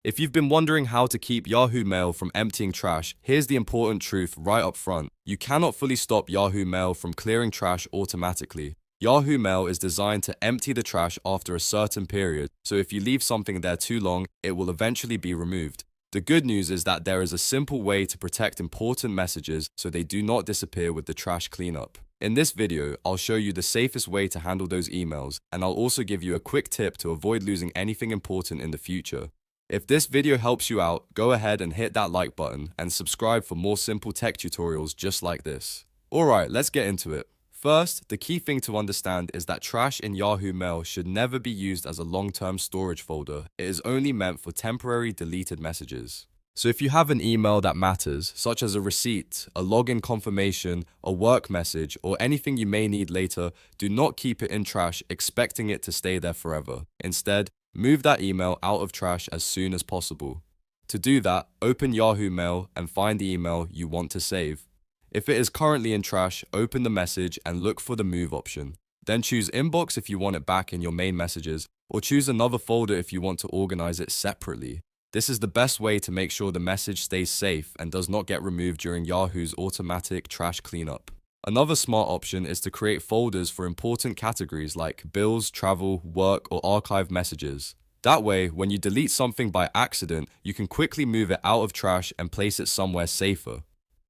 If you've been wondering how to keep Yahoo Mail from emptying trash, here's the important truth right up front. You cannot fully stop Yahoo Mail from clearing trash automatically. Yahoo Mail is designed to empty the trash after a certain period, so if you leave something there too long, it will eventually be removed. The good news is that there is a simple way to protect important messages so they do not disappear with the trash cleanup. In this video, I'll show you the safest way to handle those emails, and I'll also give you a quick tip to avoid losing anything important in the future. If this video helps you out, go ahead and hit that like button and subscribe for more simple tech tutorials just like this. Alright, let's get into it. First, the key thing to understand is that trash in Yahoo Mail should never be used as a long-term storage folder. It is only meant for temporary deleted messages. So if you have an email that matters, such as a receipt, a login confirmation, a work message, or anything you may need later, do not keep it in trash expecting it to stay there forever. Instead, move that email out of trash as soon as possible. To do that, open Yahoo Mail and find the email you want to save. If it is currently in trash, open the message and look for the move option. Then choose Inbox if you want it back in your main messages, or choose another folder if you want to organize it separately. This is the best way to make sure the message stays safe and does not get removed during Yahoo's automatic trash cleanup. Another smart option is to create folders for important categories like bills, travel, work, or archive messages. That way, when you delete something by accident, you can quickly move it out of trash and place it somewhere safer.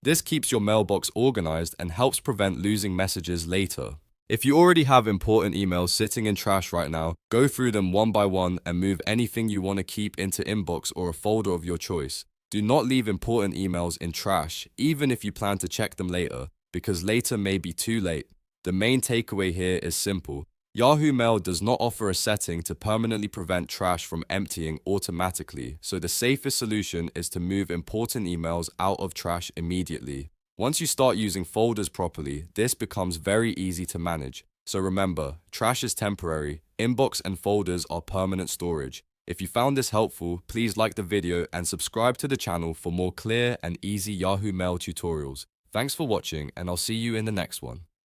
This keeps your mailbox organized and helps prevent losing messages later. If you already have important emails sitting in trash right now, go through them one by one and move anything you want to keep into Inbox or a folder of your choice. Do not leave important emails in trash, even if you plan to check them later, because later may be too late. The main takeaway here is simple. Yahoo Mail does not offer a setting to permanently prevent trash from emptying automatically, so the safest solution is to move important emails out of trash immediately. Once you start using folders properly, this becomes very easy to manage. So remember, trash is temporary, inbox and folders are permanent storage. If you found this helpful, please like the video and subscribe to the channel for more clear and easy Yahoo Mail tutorials. Thanks for watching, and I'll see you in the next one.